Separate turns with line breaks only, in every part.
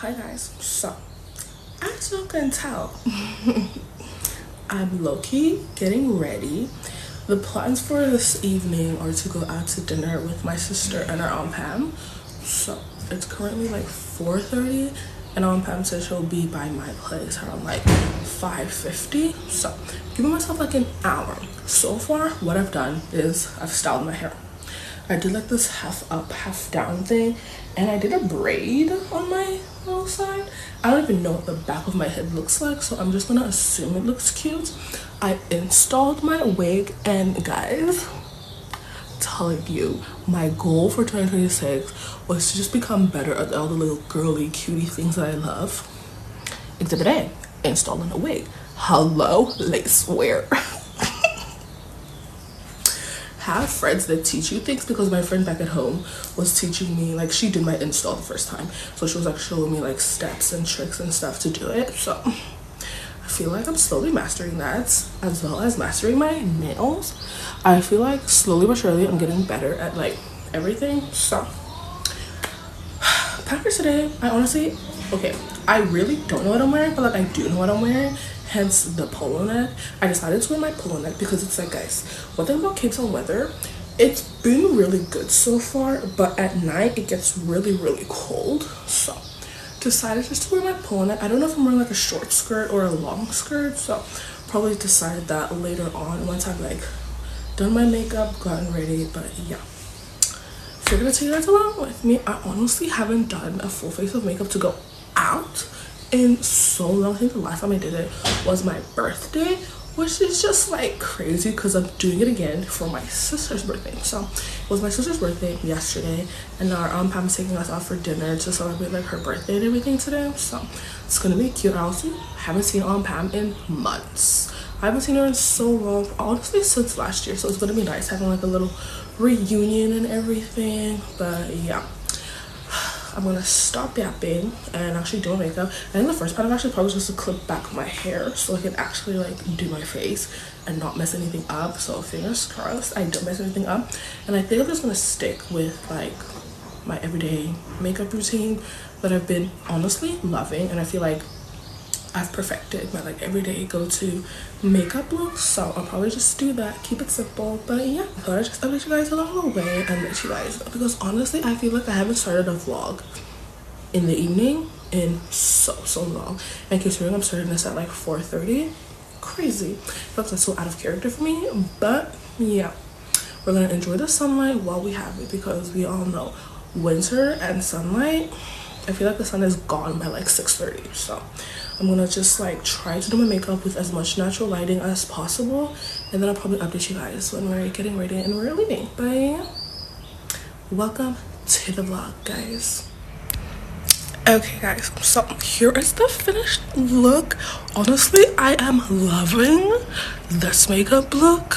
Hi guys, so as you can tell, I'm low-key getting ready. The plans for this evening are to go out to dinner with my sister and our Aunt Pam. So it's currently like 4:30 and Aunt Pam said she'll be by my place around like 5:50. So giving myself like an hour. So far what I've done is I've styled my hair. I did like this half up, half down thing, and I did a braid on my little side. I don't even know what the back of my head looks like, so I'm just gonna assume it looks cute. I installed my wig, and guys, telling you, my goal for 2026 was to just become better at all the little girly cutie things that I love. Exhibit A, installing a wig. Hello, lace wear. Have friends that teach you things, because my friend back at home was teaching me, like, she did my install the first time, so she was like showing me like steps and tricks and stuff to do it. So I feel like I'm slowly mastering that, as well as mastering my nails. I feel like slowly but surely I'm getting better at like everything. So packers today, I honestly, okay, I really don't know what I'm wearing, but like I do know what I'm wearing, hence the polo neck. I decided to wear my polo neck because it's like, guys, one thing about Cape Town weather, it's been really good so far, but at night it gets really cold. So decided just to wear my polo neck. I don't know if I'm wearing like a short skirt or a long skirt, so probably decided that later on once I've like done my makeup, gotten ready. But yeah, figured to take you guys along with me. I honestly haven't done a full face of makeup to go out in so long. I think the last time I did it was my birthday, which is just like crazy because I'm doing it again for my sister's birthday. So it was my sister's birthday yesterday, and our Aunt Pam's taking us out for dinner to celebrate like her birthday and everything today. So it's gonna be cute. I also haven't seen Aunt Pam in months. I haven't seen her in so long, honestly, since last year. So it's gonna be nice having like a little reunion and everything. But yeah, I'm gonna stop yapping and actually do my makeup. I think the first part of actually probably just to clip back my hair so I can actually like do my face and not mess anything up. So fingers crossed I don't mess anything up. And I think I'm just gonna stick with like my everyday makeup routine that I've been honestly loving, and I feel like I've perfected my like everyday go-to makeup look. So I'll probably just do that, keep it simple. But yeah, I thought I'd just update you guys along the way and let you guys know, because honestly I feel like I haven't started a vlog in the evening in so long, and considering I'm starting this at like 4:30, crazy. That's so out of character for me. But yeah, we're gonna enjoy the sunlight while we have it, because we all know winter and sunlight, I feel like the sun is gone by like 6:30. So I'm gonna just like try to do my makeup with as much natural lighting as possible, and then I'll probably update you guys when we're getting ready and we're leaving. But yeah, welcome to the vlog, guys. Okay guys, so here is the finished look. Honestly, I am loving this makeup look.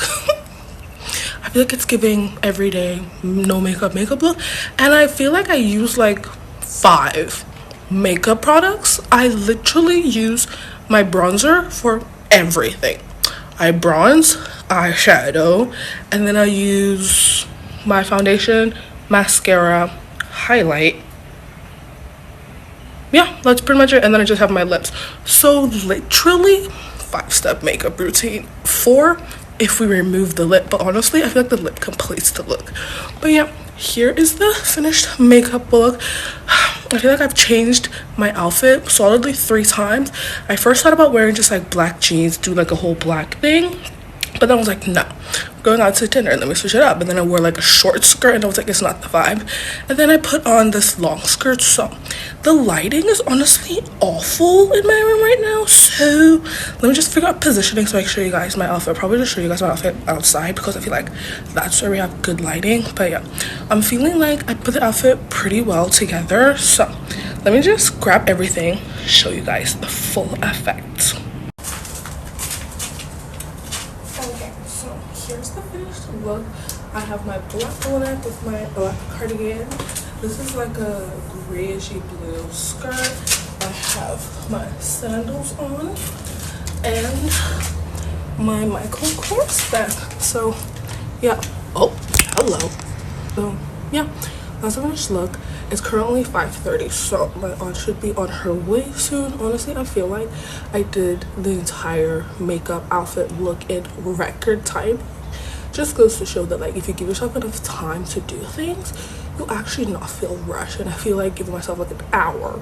I feel like it's giving everyday no makeup look, and I feel like I use like 5 makeup products. I literally use my bronzer for everything. I bronze, eyeshadow, and then I use my foundation, mascara, highlight. Yeah, that's pretty much it. And then I just have my lips. So literally 5-step makeup routine. 4 if we remove the lip, but honestly I feel like the lip completes the look. But yeah, here is the finished makeup look. I feel like I've changed my outfit solidly 3 times. I first thought about wearing just like black jeans, do like a whole black thing, but then I was like, no, going out to dinner, let me switch it up. And then I wore like a short skirt, and I was like, it's not the vibe. And then I put on this long skirt. So the lighting is honestly awful in my room right now, so let me just figure out positioning so I can show you guys my outfit. Probably just show you guys my outfit outside, because I feel like that's where we have good lighting. But yeah, I'm feeling like I put the outfit pretty well together. So let me just grab everything, show you guys the full effect. Here's the finished look. I have my black polo neck with my black cardigan. This is like a grayishy blue skirt. I have my sandals on and my Michael Kors bag. So yeah, oh hello. So yeah, As I finished look, it's currently 5:30, so my aunt should be on her way soon. Honestly, I feel like I did the entire makeup outfit look in record time. Just goes to show that like if you give yourself enough time to do things, you'll actually not feel rushed. And I feel like giving myself like an hour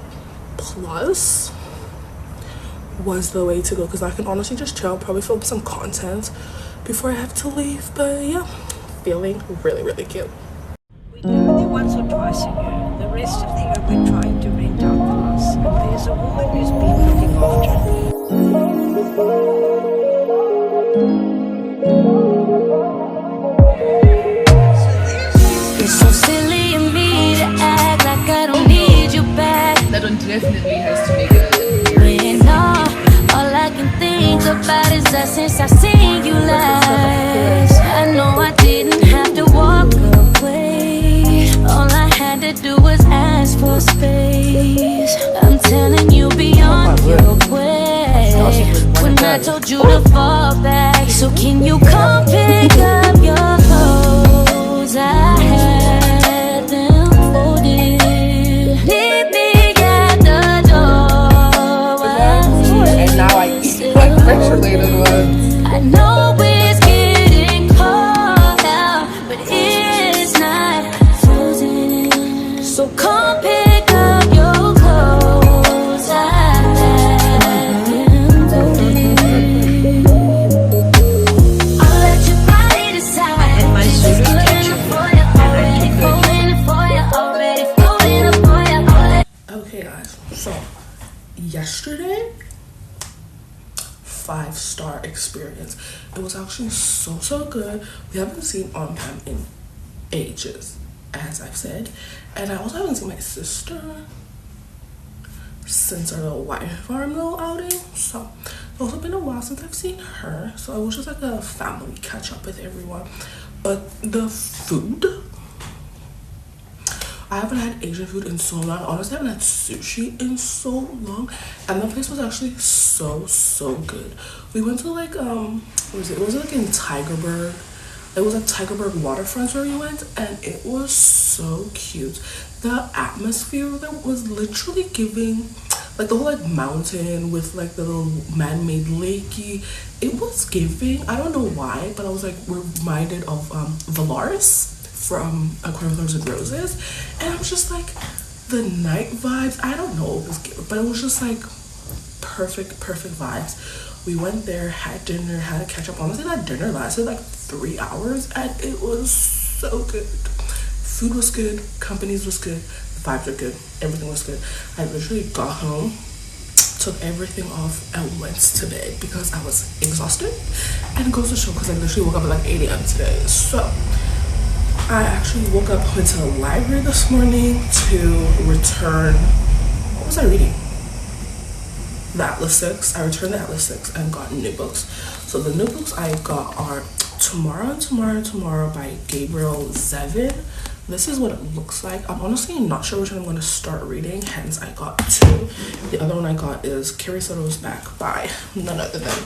plus was the way to go, because I can honestly just chill, probably film some content before I have to leave. But yeah, feeling really cute.
We do it once or twice a year. The rest of the year we're trying to rent out the house. And there's a woman who's been looking after it.
It's so silly of me to act like I don't need you back.
That one definitely has to make a
When all I can think about is that since I seen you last, I know I didn't have to walk away. All I had to do was ask for space. I'm telling you beyond your way. When I told you to fall back, so can you come pick up your clothes? I had them folded. Meet me at the door.
and now I eat like fresh related ones.
I know it's getting cold out, but it's not frozen. So come pick up your clothes. I had them folded. I'll let your body decide.
I had my suit in kitchen
Already folding for you, already folding for you.
Okay guys, so yesterday, 5-star experience. It was actually so good. We haven't seen On Pam in ages, as I've said, and I also haven't seen my sister since our little white farm little outing, so it's also been a while since I've seen her. So it was just like a family catch up with everyone. But the food, I haven't had Asian food in so long. Honestly, I haven't had sushi in so long, and the place was actually so good. We went to like what was it? It was like in Tigerberg. It was like Tigerberg waterfront where we went, and it was so cute. The atmosphere there was literally giving like the whole like mountain with like the little man-made lakey. It was giving. I don't know why, but I was like reminded of Valaris from ENQUIRIES and Roses, and I was just like the night vibes. I don't know what it was good, but it was just like perfect vibes. We went there, had dinner, had a catch up. Honestly, that dinner lasted like 3 hours, and it was so good. Food was good, companies was good, the vibes were good, everything was good. I literally got home, took everything off, and went to bed because I was exhausted. And it goes to show because I literally woke up at like 8 a.m. today. So I actually woke up, went to the library this morning to return, what was I reading? The Atlas 6. I returned the Atlas 6 and got new books. So the new books I got are Tomorrow by Gabriel Zevin. This is what it looks like. I'm honestly not sure which one I'm going to start reading, hence I got 2. The other one I got is Carrie Soto's Back by none other than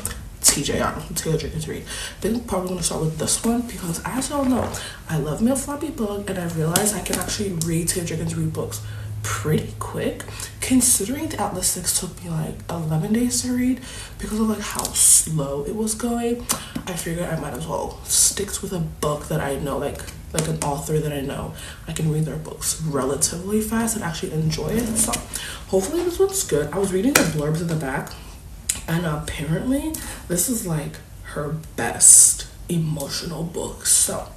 TJR, Taylor Jenkins Reid. I think I'm probably going to start with this one because, as y'all know, I love me a floppy book, and I realized I can actually read Taylor Jenkins Reid books pretty quick, considering the Atlas 6 took me like 11 days to read because of like how slow it was going. I figured I might as well stick with a book that I know, like an author that I know. I can read their books relatively fast and actually enjoy it. So hopefully this one's good. I was reading the blurbs in the back, and apparently this is like her best emotional book. So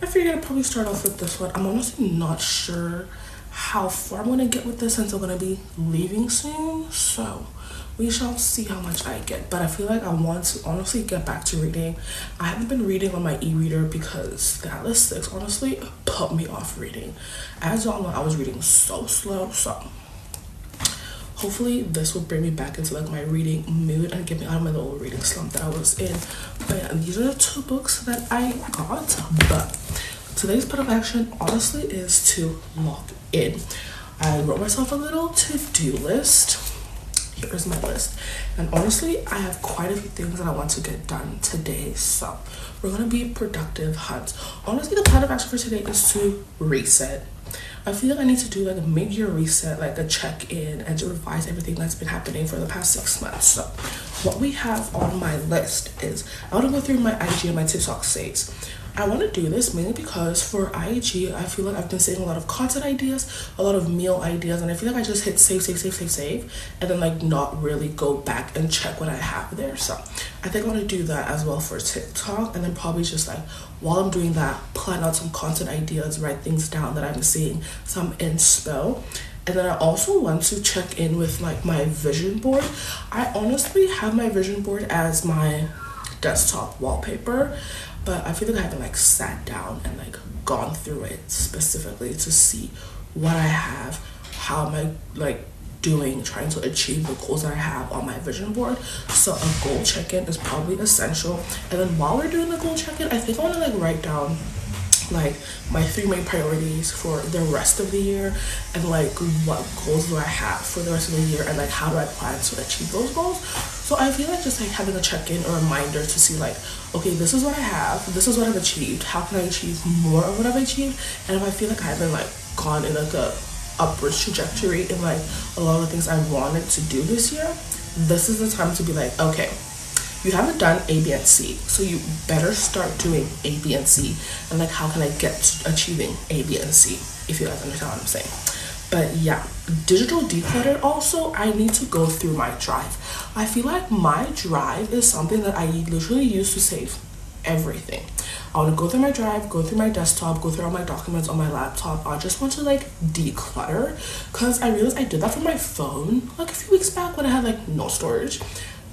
I figured I'd probably start off with this one. I'm honestly not sure how far I'm gonna get with this since I'm gonna be leaving soon, so we shall see how much I get. But I feel like I want to honestly get back to reading. I haven't been reading on my e-reader because the Atlas 6 honestly put me off reading. As y'all know, I was reading so slow, so hopefully this will bring me back into like my reading mood and get me out of my little reading slump that I was in. But yeah, these are the 2 books that I got. But today's plan of action honestly is to lock in. I wrote myself a little to-do list, here is my list. And honestly, I have quite a few things that I want to get done today, so we're gonna be productive hunts. Honestly, the plan of action for today is to reset. I feel like I need to do like a mid-year reset, like a check-in, and to revise everything that's been happening for the past 6 months. So what we have on my list is I want to go through my IG and my TikTok saves. I want to do this mainly because for IG, I feel like I've been saving a lot of content ideas, a lot of meal ideas, and I feel like I just hit save, and then like not really go back and check what I have there. So I think I want to do that as well for TikTok, and then probably just like while I'm doing that, plan out some content ideas, write things down that I'm seeing, some inspo. And then I also want to check in with like my vision board. I honestly have my vision board as my desktop wallpaper, but I feel like I haven't like sat down and like gone through it specifically to see what I have, how am I like doing, trying to achieve the goals that I have on my vision board. So a goal check-in is probably essential. And then while we're doing the goal check-in, I think I want to like write down like my 3 main priorities for the rest of the year, and like what goals do I have for the rest of the year, and like how do I plan to achieve those goals. So I feel like just like having a check-in or reminder to see like, okay, this is what I have, this is what I've achieved, how can I achieve more of what I've achieved. And if I feel like I haven't like gone in like a upwards trajectory in like a lot of the things I wanted to do this year, this is the time to be like, okay, you haven't done A, B, and C, so you better start doing A, B, and C, and like how can I get to achieving A, B, and C, if you guys understand what I'm saying. But yeah, digital declutter also, I need to go through my drive. I feel like my drive is something that I literally use to save everything. I want to go through my drive, go through my desktop, go through all my documents on my laptop. I just want to like declutter, because I realized I did that for my phone like a few weeks back when I had like no storage.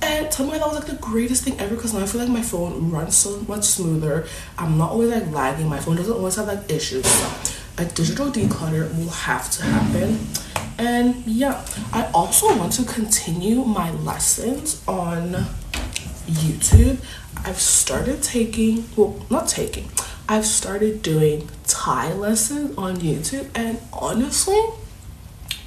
And tell me that was like the greatest thing ever, because now I feel like my phone runs so much smoother. I'm not always like lagging. My phone doesn't always have like issues. So a digital declutter will have to happen. And yeah, I also want to continue my lessons on YouTube. I've started taking, well, not taking, I've started doing Thai lessons on YouTube, and honestly,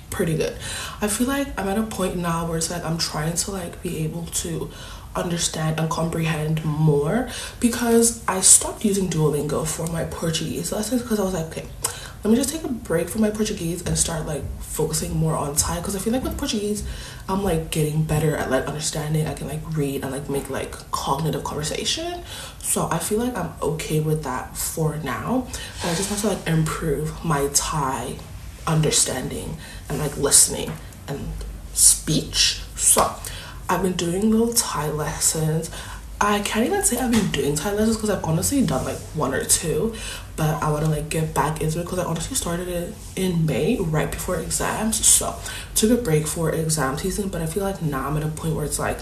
pretty good. I feel like I'm at a point now where it's like I'm trying to like be able to understand and comprehend more, because I stopped using Duolingo for my Portuguese lessons because I was like, okay, let me just take a break from my Portuguese and start like focusing more on Thai, because I feel like with Portuguese I'm like getting better at like understanding. I can like read and like make like cognitive conversation, so I feel like I'm okay with that for now. But I just want to like improve my Thai understanding and like listening and speech. So I've been doing little Thai lessons. I can't even say I've been doing Thai lessons because I've honestly done like 1 or 2, but I want to like get back into it because I honestly started it in May right before exams. So took a break for exam season, but I feel like now I'm at a point where it's like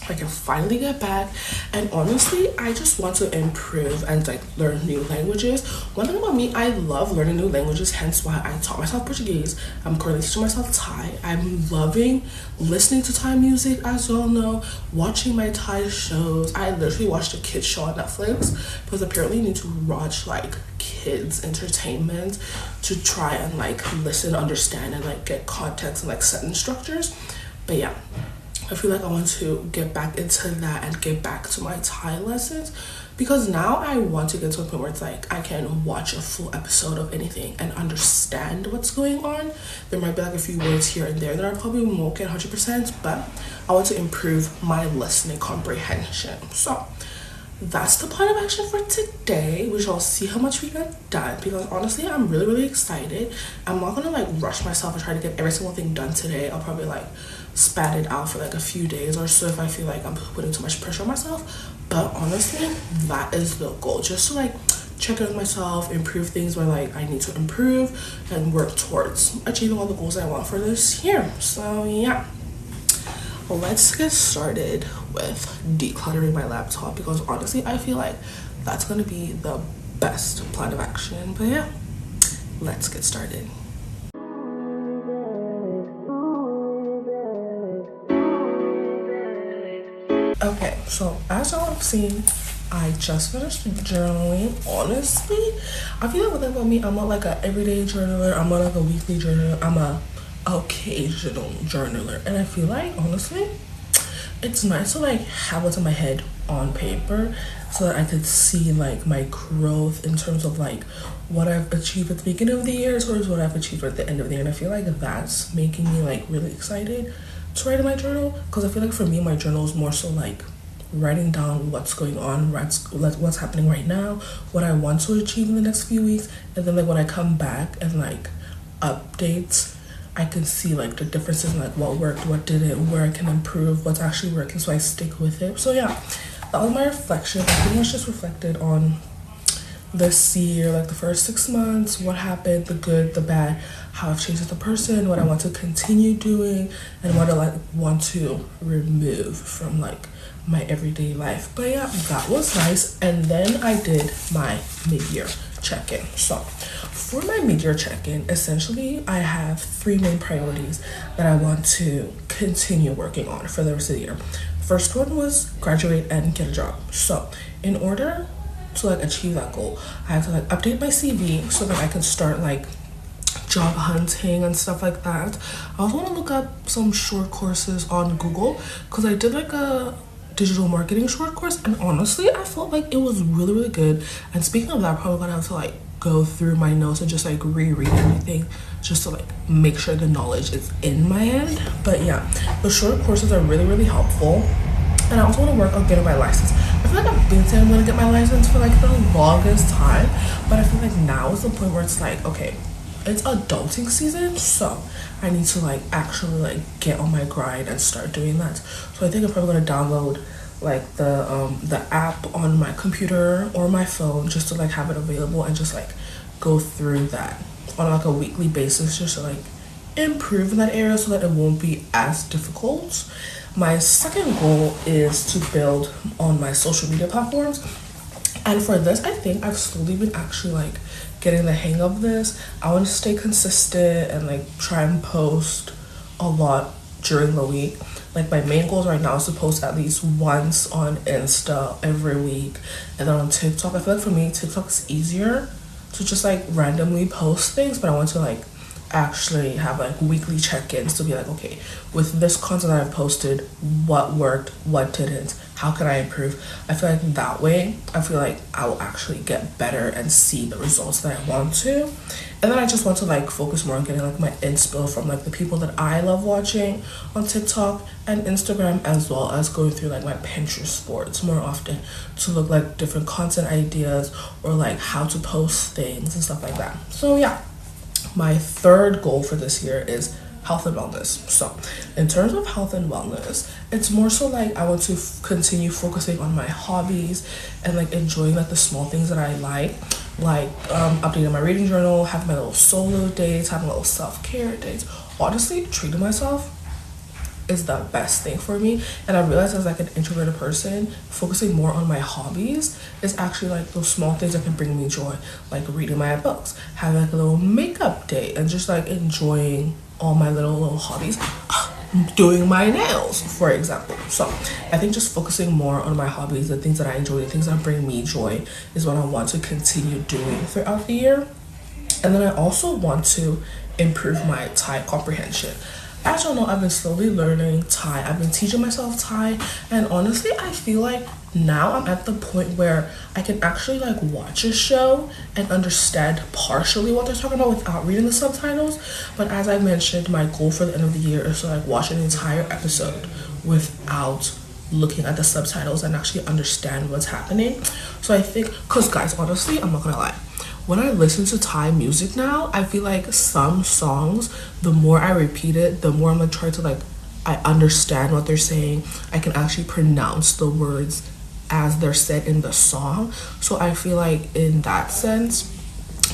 I can finally get back. And honestly, I just want to improve and like learn new languages. One thing about me, I love learning new languages, hence why I taught myself Portuguese. I'm currently teaching myself Thai. I'm loving listening to Thai music, as you all know, watching my Thai shows. I literally watched a kids show on Netflix because apparently you need to watch like kids entertainment to try and like listen, understand, and like get context and like sentence structures. But yeah, I feel like I want to get back into that and get back to my Thai lessons, because now I want to get to a point where it's like I can watch a full episode of anything and understand what's going on. There might be like a few words here and there that I probably won't get 100%, but I want to improve my listening comprehension. So that's the plan of action for today. We shall see how much we get done, because honestly I'm really excited. I'm not gonna like rush myself and try to get every single thing done today. I'll probably like spat it out for like a few days or so if I feel like I'm putting too much pressure on myself. But honestly, that is the goal, just to like check in with myself, improve things where like I need to improve, and work towards achieving all the goals I want for this year. So yeah, let's get started with decluttering my laptop, because honestly I feel like that's gonna be the best plan of action. But yeah, let's get started. Okay, so as y'all have seen, I just finished journaling. Honestly, I feel like one thing about me, I'm not like a everyday journaler, I'm not like a weekly journaler, I'm a occasional journaler, and I feel like honestly it's nice to like have what's in my head on paper so that I could see like my growth in terms of like what I've achieved at the beginning of the year towards what I've achieved at the end of the year. And I feel like that's making me like really excited to write in my journal, because I feel like for me my journal is more so like writing down what's going on, what's happening right now, what I want to achieve in the next few weeks, and then like when I come back and like updates, I can see like the differences in like what worked, what didn't, where I can improve, what's actually working, so I stick with it. So yeah, that was my reflection. I pretty much just reflected on this year, like the first 6 months, what happened, the good, the bad, how I've changed as a person, what I want to continue doing, and what I like want to remove from like my everyday life. But yeah, that was nice. And then I did my mid-year check-in. So for my mid-year check-in, essentially I have 3 main priorities that I want to continue working on for the rest of the year. First one was graduate and get a job. So in order to like achieve that goal, I have to like update my CV so that I can start like job hunting and stuff like that. I also want to look up some short courses on Google, because I did like a digital marketing short course, and honestly I felt like it was really good. And speaking of that, I'm probably gonna have to like go through my notes and just like reread everything just to like make sure the knowledge is in my head. But yeah, the short courses are really helpful. And I also want to work on getting my license. I feel like I've been saying I'm gonna get my license for like the longest time, but I feel like now is the point where it's like, okay, it's adulting season, so I need to like actually like get on my grind and start doing that. So I think I'm probably gonna download like the app on my computer or my phone just to like have it available and just like go through that on like a weekly basis just to like improve in that area so that it won't be as difficult. My second goal is to build on my social media platforms, and for this I think I've slowly been actually like getting the hang of this. I want to stay consistent and like try and post a lot during the week. Like my main goals right now is to post at least once on Insta every week, and then on TikTok. I feel like for me TikTok is easier to just like randomly post things, but I want to like actually have like weekly check-ins to be like, okay, with this content that I've posted, what worked, what didn't, how can I improve? I feel like that way I feel like I will actually get better and see the results that I want to. And then I just want to like focus more on getting like my inspo from like the people that I love watching on TikTok and Instagram, as well as going through like my Pinterest boards more often to look like different content ideas or like how to post things and stuff like that. So yeah, my third goal for this year is health and wellness. So in terms of health and wellness, it's more so like I want to continue focusing on my hobbies and like enjoying like the small things that I like updating my reading journal, having my little solo days, having little self-care days. Honestly, treating myself is the best thing for me. And I realized as like an introverted person, focusing more on my hobbies is actually like those small things that can bring me joy, like reading my books, having like a little makeup day, and just like enjoying all my little hobbies, doing my nails, for example. So I think just focusing more on my hobbies, the things that I enjoy, the things that bring me joy, is what I want to continue doing throughout the year. And then I also want to improve my Thai comprehension. As y'all know, I've been slowly learning Thai. I've been teaching myself Thai, and honestly I feel like now I'm at the point where I can actually like watch a show and understand partially what they're talking about without reading the subtitles. But as I mentioned, my goal for the end of the year is to like watch an entire episode without looking at the subtitles and actually understand what's happening. So I think, because guys, honestly, I'm not gonna lie, when I listen to Thai music now, I feel like some songs, the more I repeat it, the more I'm like trying to like, I understand what they're saying. I can actually pronounce the words as they're said in the song. So I feel like in that sense,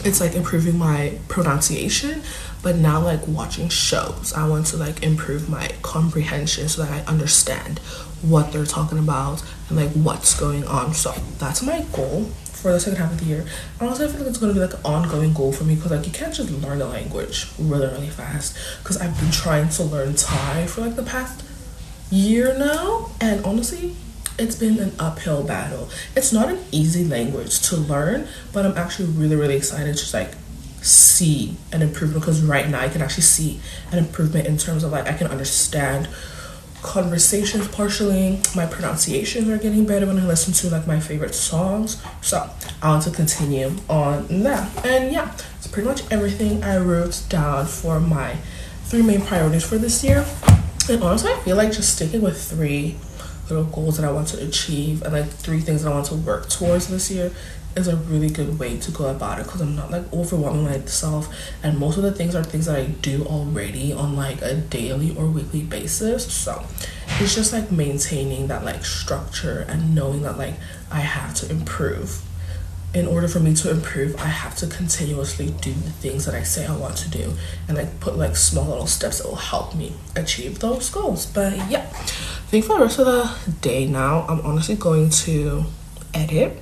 it's like improving my pronunciation. But now like watching shows, I want to like improve my comprehension so that I understand what they're talking about and like what's going on. So that's my goal for the second half of the year. And also I feel like it's going to be like an ongoing goal for me, because like you can't just learn a language really fast, because I've been trying to learn Thai for like the past year now, and honestly it's been an uphill battle. It's not an easy language to learn, but I'm actually really excited to just like see an improvement, because right now I can actually see an improvement in terms of like I can understand conversations partially. My pronunciations are getting better when I listen to like my favorite songs. So I want to continue on that. And yeah, it's pretty much everything I wrote down for my 3 main priorities for this year. And honestly, I feel like just sticking with 3 little goals that I want to achieve and like 3 things that I want to work towards this year is a really good way to go about it, because I'm not like overwhelming myself, and most of the things are things that I do already on like a daily or weekly basis. So it's just like maintaining that like structure and knowing that like I have to improve. In order for me to improve, I have to continuously do the things that I say I want to do, and like put like small little steps that will help me achieve those goals. But yeah, I think for the rest of the day now, I'm honestly going to edit,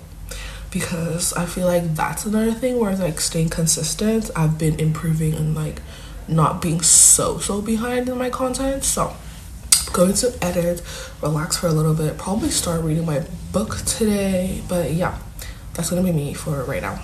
because I feel like that's another thing where it's like staying consistent. I've been improving and like not being so behind in my content. So I'm going to edit, relax for a little bit, probably start reading my book today. But yeah, that's gonna be me for right now.